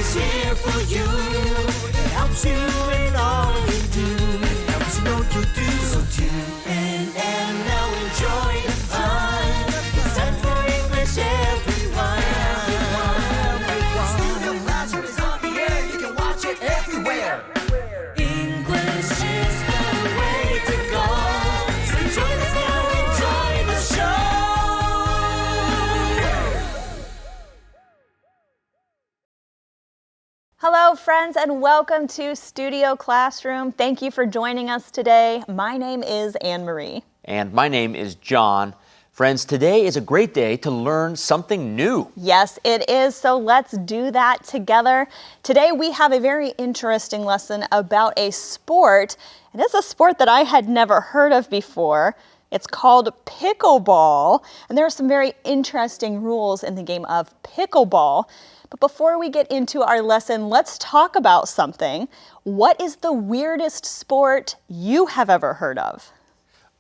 is here for you. It helps you in all you do. It helps you know you do. So tune in and now enjoy the fun. It's time for English, everyone. Studio Classroom is on the air. You can watch it everywhere. English is the way to go. So join us now, enjoy the show. Hello, friends, and welcome to Studio Classroom. Thank you for joining us today. My name is Anne-Marie. And my name is John. Friends, today is a great day to learn something new. Yes, it is, so let's do that together. Today we have a very interesting lesson about a sport. It is a sport that I had never heard of before. It's called pickleball, and there are some very interesting rules in the game of pickleball. But before we get into our lesson, let's talk about something. What is the weirdest sport you have ever heard of?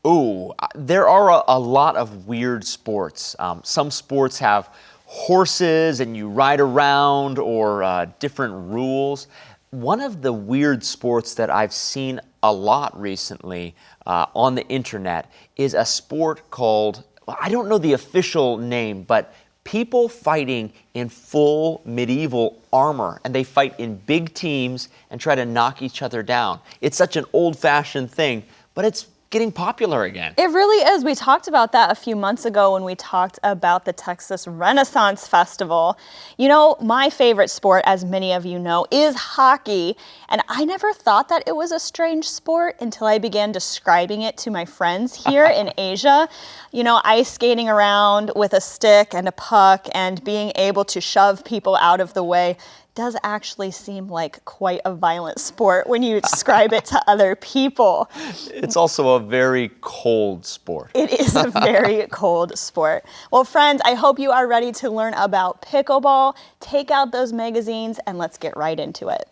Ooh, there are a lot of weird sports. Some sports have horses and you ride around or different rules. One of the weird sports that I've seen a lot recently on the internet is a sport called, I don't know the official name, but people fighting in full medieval armor, and they fight in big teams and try to knock each other down. It's such an old-fashioned thing, but it's getting popular again. It really is. We talked about that a few months ago when we talked about the Texas Renaissance Festival. You know, my favorite sport, as many of you know, is hockey. And I never thought that it was a strange sport until I began describing it to my friends here in Asia. You know, ice skating around with a stick and a puck and being able to shove people out of the way does actually seem like quite a violent sport when you describe it to other people. It's also a very cold sport. It is a very cold sport. Well, friends, I hope you are ready to learn about pickleball. Take out those magazines and let's get right into it.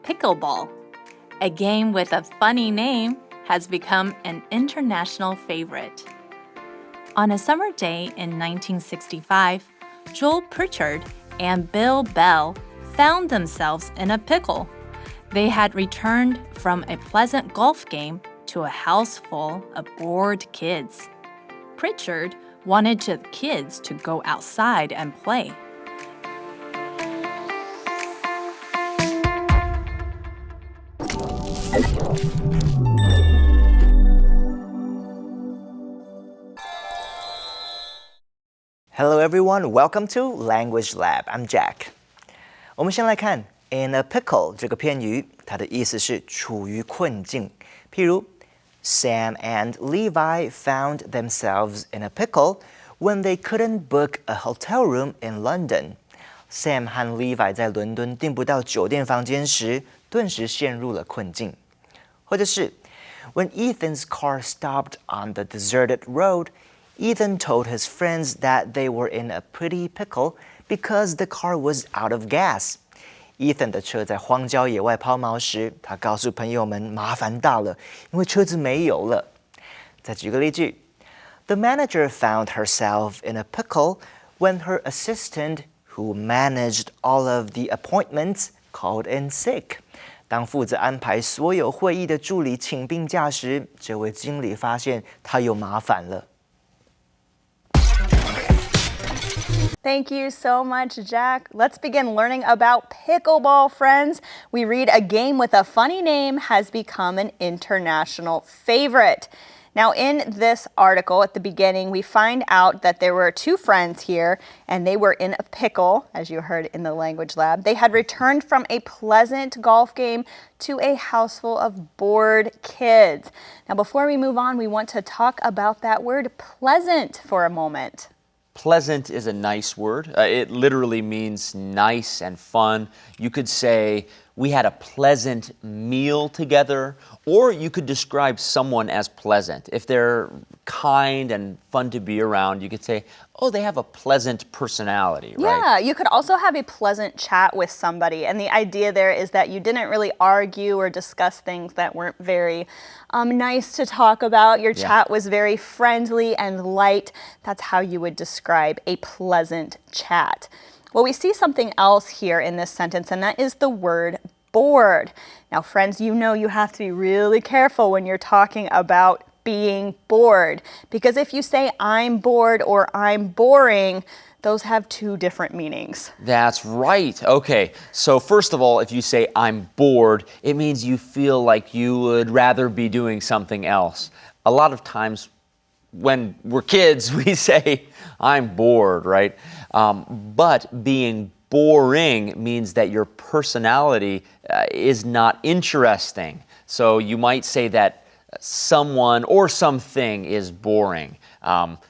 Pickleball, a game with a funny name, has become an international favorite. On a summer day in 1965, Joel Pritchard and Bill Bell found themselves in a pickle. They had returned from a pleasant golf game to a house full of bored kids. Pritchard wanted the kids to go outside and play. Hello everyone, welcome to Language Lab. I'm Jack. 我们先来看 in a pickle 这个片语，它的意思是处于困境。譬如 Sam and Levi found themselves in a pickle when they couldn't book a hotel room in London. Sam 和 Levi 在伦敦订不到酒店房间时，顿时陷入了困境。或者是 When Ethan's car stopped on the deserted road, Ethan told his friends that they were in a pretty pickle because the car was out of gas. Ethan 的车在荒郊野外抛锚时，他告诉朋友们麻烦大了，因为车子没油了。再举个例句 The manager found herself in a pickle when her assistant, who managed all of the appointments, called in sick. 当负责安排所有会议的助理请病假时，这位经理发现他有麻烦了。Thank you so much, Jack. Let's begin learning about pickleball, friends. We read a game with a funny name has become an international favorite. Now, in this article at the beginning, we find out that there were two friends here, and they were in a pickle, as you heard in the language lab. They had returned from a pleasant golf game to a house full of bored kids. Now, before we move on, we want to talk about that word pleasant for a moment. Pleasant is a nice word. It literally means nice and fun. You could say, we had a pleasant meal together, or you could describe someone as pleasant. If they're kind and fun to be around, you could say, oh, they have a pleasant personality, right? Yeah, you could also have a pleasant chat with somebody. And the idea there is that you didn't really argue or discuss things that weren't very nice to talk about. Your chat was very friendly and light. That's how you would describe a pleasant chat. Well, we see something else here in this sentence, and that is the word bored. Now, friends, you know you have to be really careful when you're talking about being bored, because if you say I'm bored or I'm boring, those have two different meanings. That's right. Okay, so first of all, if you say I'm bored, it means you feel like you would rather be doing something else. A lot of times when we're kids, we say I'm bored, right? But being boring means that your personality is not interesting. So you might say that someone or something is boring.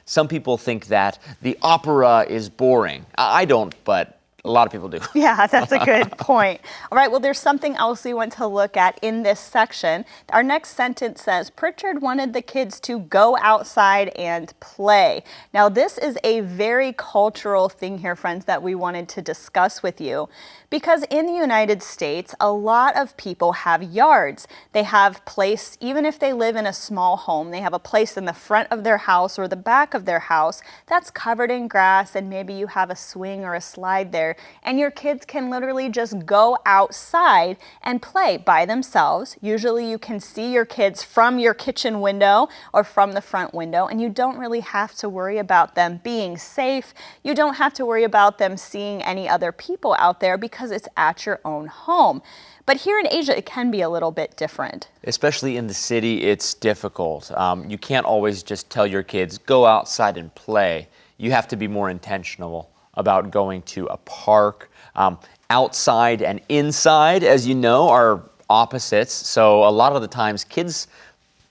Some people think that the opera is boring. I don't, but a lot of people do. Yeah, that's a good point. All right, well, there's something else we want to look at in this section. Our next sentence says, Pritchard wanted the kids to go outside and play. Now, this is a very cultural thing here, friends, that we wanted to discuss with you. Because in the United States, a lot of people have yards. They have place, even if they live in a small home, they have a place in the front of their house or the back of their house that's covered in grass, and maybe you have a swing or a slide there, and your kids can literally just go outside and play by themselves. Usually you can see your kids from your kitchen window or from the front window, and you don't really have to worry about them being safe. You don't have to worry about them seeing any other people out there because it's at your own home. But here in Asia, it can be a little bit different. Especially in the city, it's difficult. You can't always just tell your kids, go outside and play. You have to be more intentional about going to a park. Outside and inside, as you know, are opposites. So a lot of the times, kids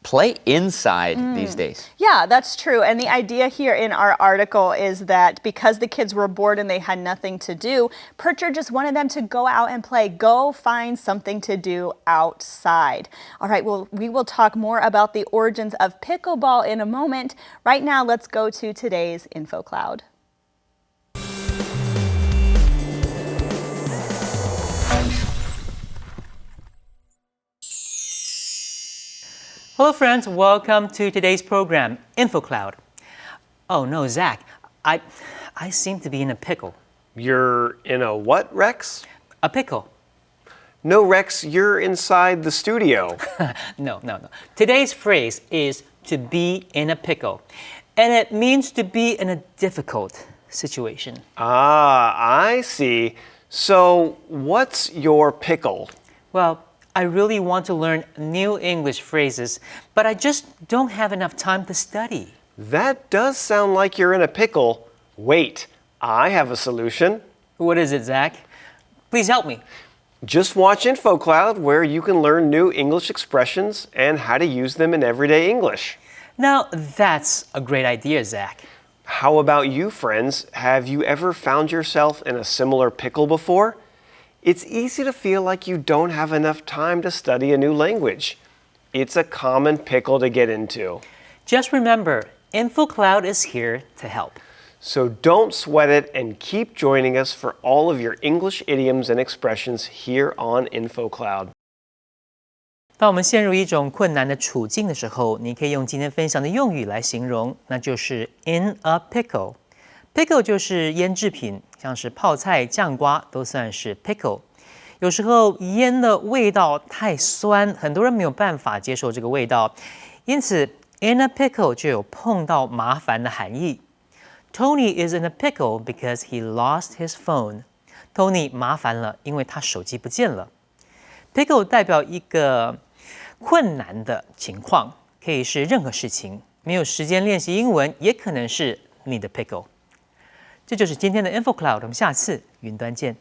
play inside these days. Yeah, that's true. And the idea here in our article is that because the kids were bored and they had nothing to do, Pritchard just wanted them to go out and play. Go find something to do outside. All right, well, we will talk more about the origins of pickleball in a moment. Right now, let's go to today's Info Cloud. Hello friends, welcome to today's program, InfoCloud. Oh no, Zach, I seem to be in a pickle. You're in a what, Rex? A pickle. No, Rex, you're inside the studio. No. Today's phrase is to be in a pickle, and it means to be in a difficult situation. Ah, I see. So, what's your pickle? Well, I really want to learn new English phrases, but I just don't have enough time to study. That does sound like you're in a pickle. Wait, I have a solution. What is it, Zach? Please help me. Just watch InfoCloud, where you can learn new English expressions and how to use them in everyday English. Now, that's a great idea, Zach. How about you, friends? Have you ever found yourself in a similar pickle before? It's easy to feel like you don't have enough time to study a new language. It's a common pickle to get into. Just remember, InfoCloud is here to help. So don't sweat it and keep joining us for all of your English idioms and expressions here on InfoCloud. 当我们陷入一种困难的处境的时候，你可以用今天分享的用语来形容，那就是 in a pickle。Pickle 就是腌制品，像是泡菜、酱瓜都算是 pickle。有时候腌的味道太酸，很多人没有办法接受这个味道，因此 in a pickle 就有碰到麻烦的含义。Tony is in a pickle because he lost his phone. Tony 麻烦了，因为他手机不见了。Pickle 代表一个困难的情况，可以是任何事情。没有时间练习英文，也可能是你的 pickle。这就是今天的 InfoCloud， 我们下次云端见。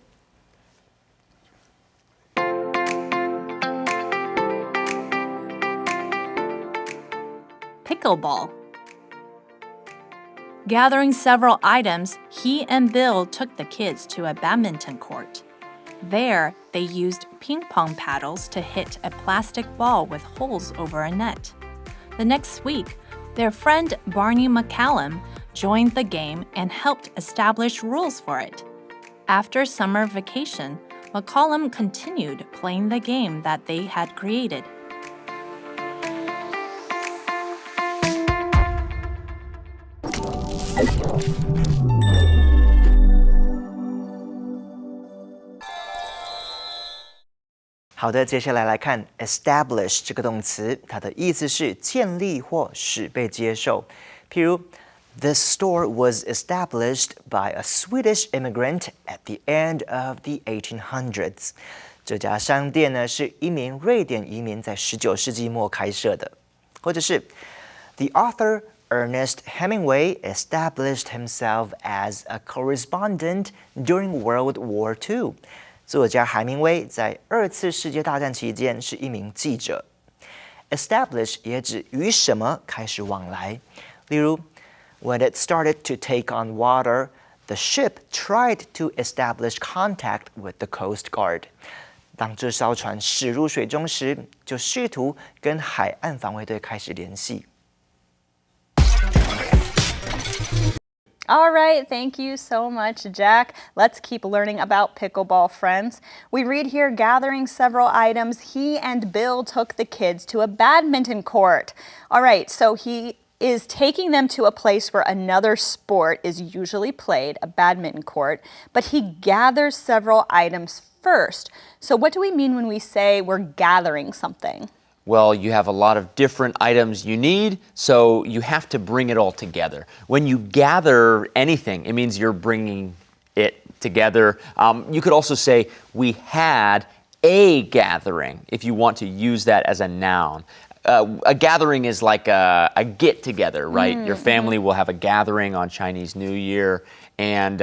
Pickleball. Gathering several items, he and Bill took the kids to a badminton court. There, they used ping pong paddles to hit a plastic ball with holes over a net. The next week, their friend Barney McCallum joined the game and helped establish rules for it. After summer vacation, McCallum continued playing the game that they had created. "好的，接下来来看 establish 这个动词，它的意思是建立或使被接受。譬如 This store was established by a Swedish immigrant at the end of the 1800s. 这家商店呢是一名瑞典移民在19世纪末开设的。或者是 The author Ernest Hemingway established himself as a correspondent during World War II. 作家海明威在2次世界大战期间是一名记者。Establish 也指与什么开始往来，例如When it started to take on water, the ship tried to establish contact with the Coast Guard. 当这艘船驶入水中时，就试图跟海岸防卫队开始联系。All right, thank you so much, Jack. Let's keep learning about pickleball, friends. We read here, gathering several items, he and Bill took the kids to a badminton court. All right, so he is taking them to a place where another sport is usually played, a badminton court, but he gathers several items first. So what do we mean when we say we're gathering something? Well, you have a lot of different items you need, so you have to bring it all together. When you gather anything, it means you're bringing it together. You could also say, we had a gathering, if you want to use that as a noun. A gathering is like a get-together, right? Your family will have a gathering on Chinese New Year, and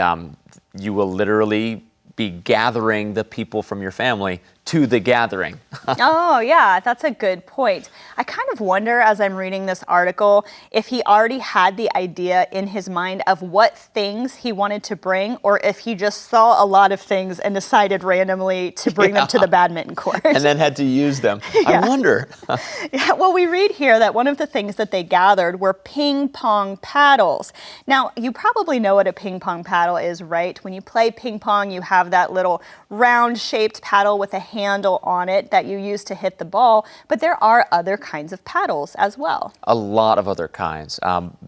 you will literally be gathering the people from your family to the gathering. Oh, yeah, that's a good point. I kind of wonder as I'm reading this article if he already had the idea in his mind of what things he wanted to bring, or if he just saw a lot of things and decided randomly to bring them to the badminton court. And then had to use them. Yeah. I wonder. Yeah, well, we read here that one of the things that they gathered were ping pong paddles. Now, you probably know what a ping pong paddle is, right? When you play ping pong, you have that little round-shaped paddle with a handle on it that you use to hit the ball, but there are other kinds of paddles as well. A lot of other kinds.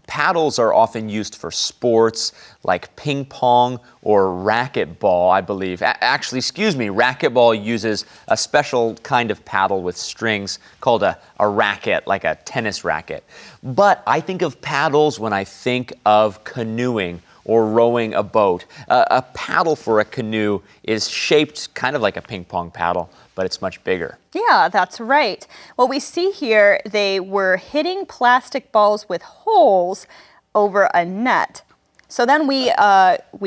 Paddles are often used for sports like ping pong or racquetball, I believe. Actually, excuse me, racquetball uses a special kind of paddle with strings called a racket, like a tennis racket. But I think of paddles when I think of canoeing or rowing a boat. A paddle for a canoe is shaped kind of like a ping pong paddle, but it's much bigger. Yeah, that's right. Well, we see here they were hitting plastic balls with holes over a net. So then we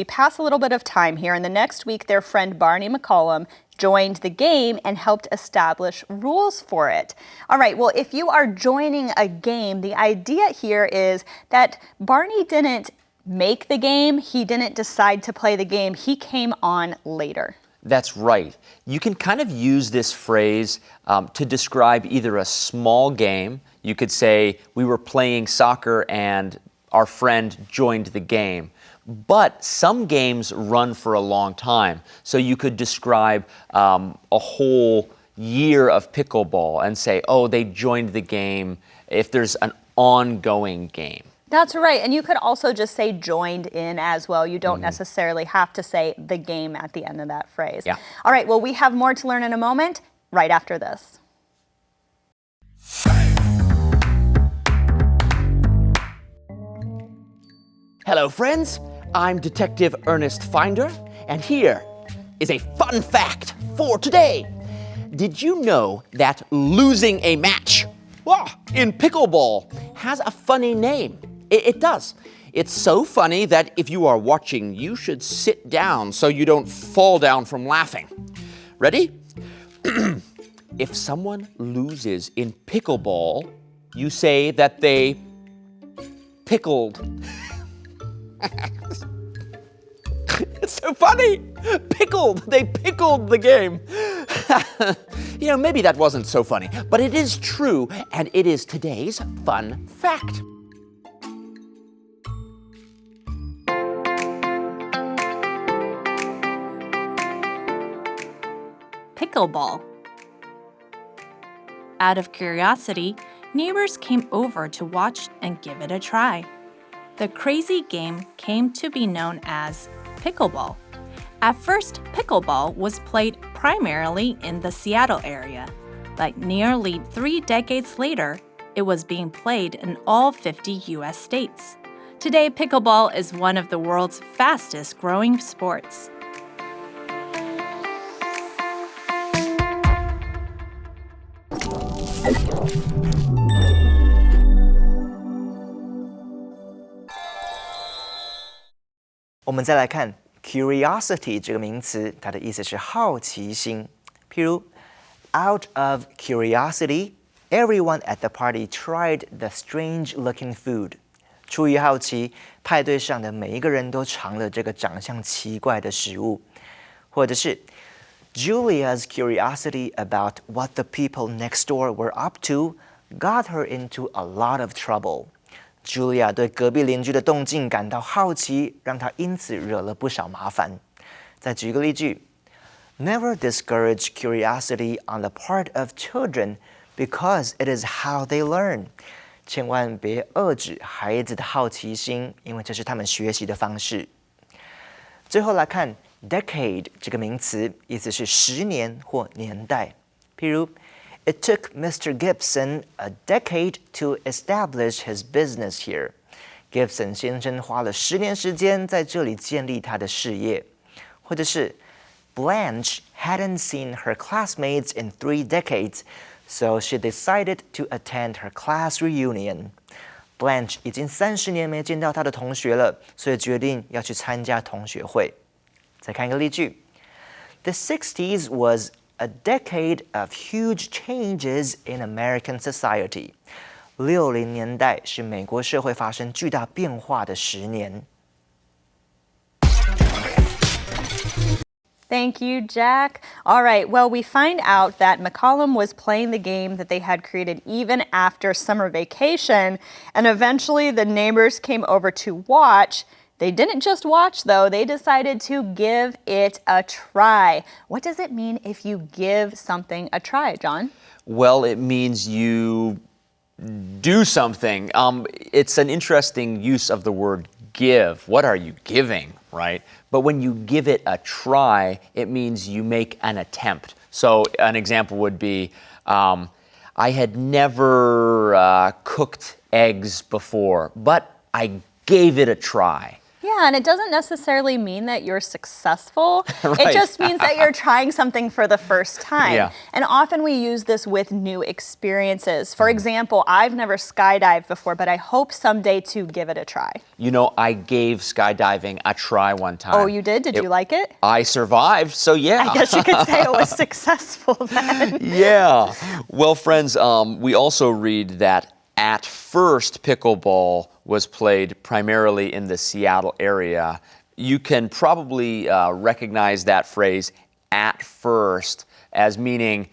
pass a little bit of time here, and the next week their friend Barney McCallum joined the game and helped establish rules for it. All right, well, if you are joining a game, the idea here is that Barney didn't make the game, he didn't decide to play the game, he came on later. That's right. You can kind of use this phrase to describe either a small game. You could say, we were playing soccer and our friend joined the game. But some games run for a long time. So you could describe a whole year of pickleball and say, oh, they joined the game if there's an ongoing game. That's right. And you could also just say joined in as well. You don't necessarily have to say the game at the end of that phrase. Yeah. All right, well, we have more to learn in a moment, right after this. Hello, friends. I'm Detective Ernest Finder, and here is a fun fact for today. Did you know that losing a match in pickleball has a funny name? It does. It's so funny that if you are watching, you should sit down so you don't fall down from laughing. Ready? If someone loses in pickleball, you say that they pickled. It's What's so funny? Pickled. They pickled the game. Maybe that wasn't so funny, but it is true, and it is today's fun fact. Pickleball. Out of curiosity, neighbors came over to watch and give it a try. The crazy game came to be known as pickleball. At first, pickleball was played primarily in the Seattle area, but nearly 3 decades later, it was being played in all 50 US states. Today, pickleball is one of the world's fastest growing sports.我们再来看 curiosity 这个名词，它的意思是好奇心。譬如 out of curiosity, everyone at the party tried the strange-looking food. 出于好奇，派对上的每一个人都尝了这个长相奇怪的食物。或者是 Julia's curiosity about what the people next door were up to got her into a lot of trouble. Julia 对隔壁邻居的动静感到好奇，让她因此惹了不少麻烦。再举一个例句 ：Never discourage curiosity on the part of children because it is how they learn. 千万别遏制孩子的好奇心，因为这是他们学习的方式。最后来看 decade 这个名词，意思是10年或年代。譬如 It took Mr. Gibson a decade to establish his business here. Gibson 先生花了10年时间在这里建立他的事业。或者是 Blanche hadn't seen her classmates in 3 decades, so she decided to attend her class reunion. Blanche 已经30年没见到她的同学了，所以决定要去参加同学会。再看一个例句 The 60s was a decade of huge changes in American society. 60年代是美国社会发生巨大变化的10年。Thank you, Jack. All right, well, we find out that McCollum was playing the game that they had created even after summer vacation, and eventually the neighbors came over to watch. They didn't just watch, though. They decided to give it a try. What does it mean if you give something a try, John? Well, it means you do something. It's an interesting use of the word give. What are you giving, right? But when you give it a try, it means you make an attempt. So an example would be, I had never cooked eggs before, but I gave it a try. Yeah, and it doesn't necessarily mean that you're successful. Right. It just means that you're trying something for the first time. Yeah. And often we use this with new experiences. For example, I've never skydived before, but I hope someday to give it a try. You know, I gave skydiving a try one time. Oh, you did? Did you like it? I survived, so yeah. I guess you could say it was successful then. Yeah. Well, friends, we also read that at first pickleball was played primarily in the Seattle area. You can probably recognize that phrase, at first, as meaning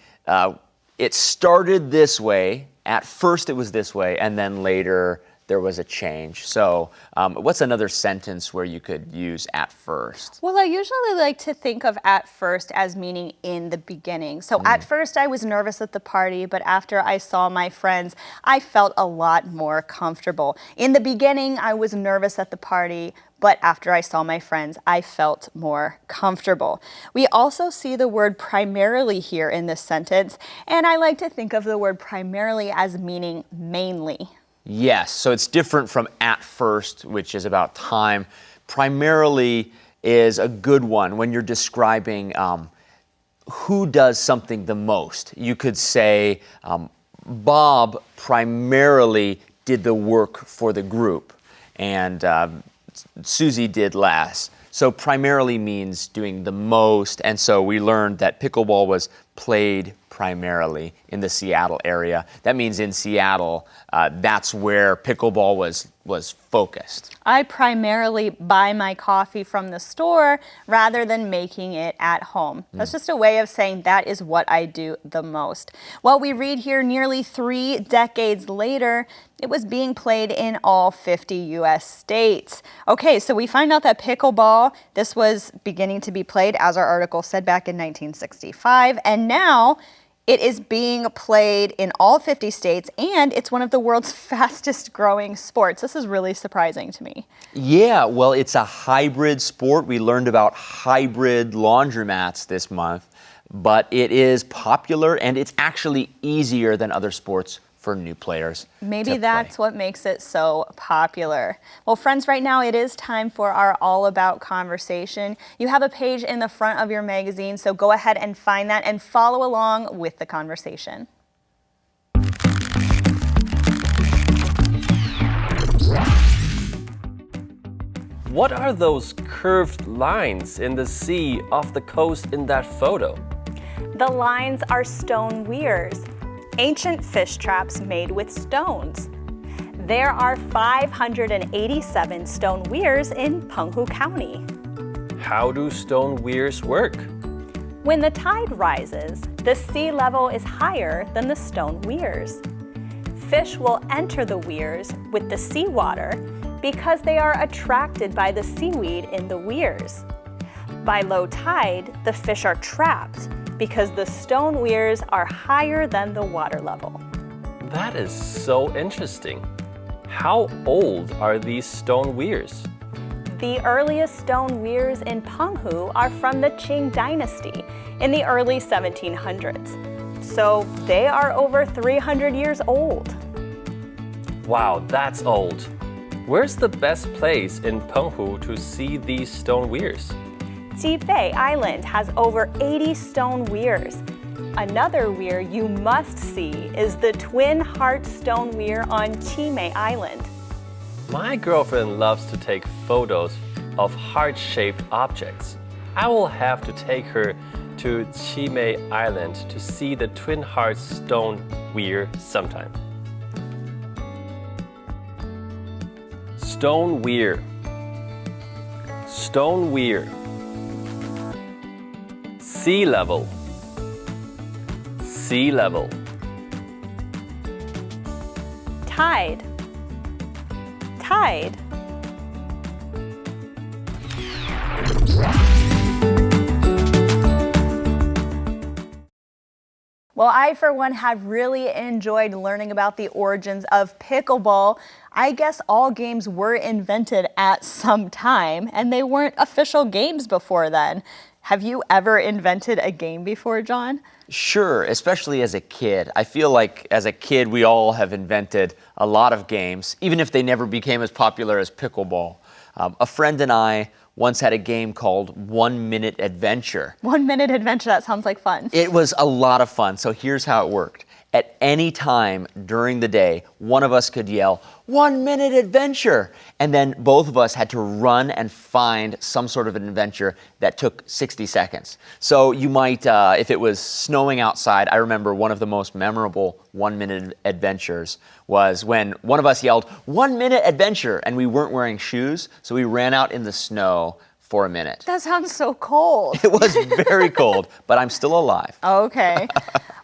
it started this way, at first it was this way, and then later there was a change. So what's another sentence where you could use at first? Well, I usually like to think of at first as meaning in the beginning. So at first I was nervous at the party, but after I saw my friends, I felt a lot more comfortable. In the beginning, I was nervous at the party, but after I saw my friends, I felt more comfortable. We also see the word primarily here in this sentence, and I like to think of the word primarily as meaning mainly. Yes, so it's different from at first, which is about time. Primarily is a good one when you're describing who does something the most. You could say, Bob primarily did the work for the group, and Susie did less. So primarily means doing the most, and so we learned that pickleball was played primarily in the Seattle area. That means in Seattle, that's where pickleball was focused. I primarily buy my coffee from the store rather than making it at home. That's just a way of saying that is what I do the most. Well, we read here nearly 3 decades later, it was being played in all 50 U.S. states. Okay, so we find out that pickleball, this was beginning to be played, as our article said, back in 1965, and now it is being played in all 50 states, and it's one of the world's fastest growing sports. This is really surprising to me. Yeah, well, it's a hybrid sport. We learned about hybrid laundromats this month, but it is popular and it's actually easier than other sports for new players. Maybe that's what makes it so popular. Well, friends, right now it is time for our All About conversation. You have a page in the front of your magazine, so go ahead and find that and follow along with the conversation. What are those curved lines in the sea off the coast in that photo? The lines are stone weirs, ancient fish traps made with stones. There are 587 stone weirs in Penghu County. How do stone weirs work? When the tide rises, the sea level is higher than the stone weirs. Fish will enter the weirs with the seawater because they are attracted by the seaweed in the weirs. By low tide, the fish are trapped because the stone weirs are higher than the water level. That is so interesting. How old are these stone weirs? The earliest stone weirs in Penghu are from the Qing dynasty in the early 1700s. So they are over 300 years old. Wow, that's old. Where's the best place in Penghu to see these stone weirs? Jibei Island has over 80 stone weirs. Another weir you must see is the Twin Heart Stone Weir on Chimei Island. My girlfriend loves to take photos of heart-shaped objects. I will have to take her to Chimei Island to see the Twin Hearts Stone Weir sometime. Stone weir. Stone weir. Sea level. Sea level. Tide. Tide. Well, I, for one, have really enjoyed learning about the origins of pickleball. I guess all games were invented at some time, and they weren't official games before then. Have you ever invented a game before, John? Sure, especially as a kid. I feel like as a kid, we all have invented a lot of games, even if they never became as popular as pickleball. A friend and I once had a game called 1 Minute Adventure. 1 Minute Adventure, that sounds like fun. It was a lot of fun, so here's how it worked. At any time during the day, one of us could yell, 1 minute adventure! And then both of us had to run and find some sort of an adventure that took 60 seconds. So you might, if it was snowing outside, I remember one of the most memorable 1 minute adventures was when one of us yelled, 1 minute adventure! And we weren't wearing shoes, so we ran out in the snow for a minute. That sounds so cold. It was very cold, but I'm still alive. Okay.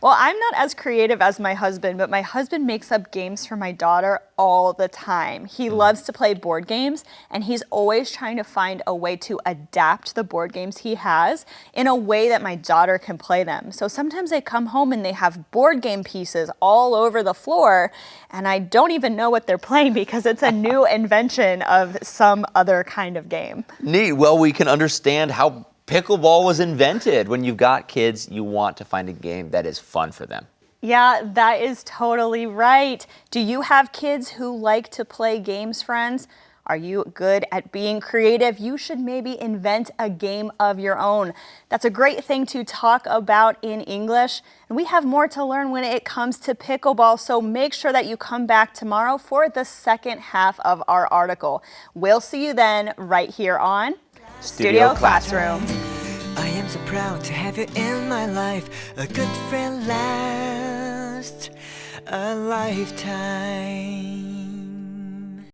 Well, I'm not as creative as my husband, but my husband makes up games for my daughter all the time. He loves to play board games, and he's always trying to find a way to adapt the board games he has in a way that my daughter can play them. So sometimes they come home and they have board game pieces all over the floor, and I don't even know what they're playing because it's a new invention of some other kind of game. Neat. Well, we can understand how pickleball was invented. When you've got kids, you want to find a game that is fun for them. Yeah, that is totally right. Do you have kids who like to play games, friends? Are you good at being creative? You should maybe invent a game of your own. That's a great thing to talk about in English. And we have more to learn when it comes to pickleball, so make sure that you come back tomorrow for the second half of our article. We'll see you then right here on Studio Classroom. I am so proud to have you in my life, a good friend laugh. last a lifetime.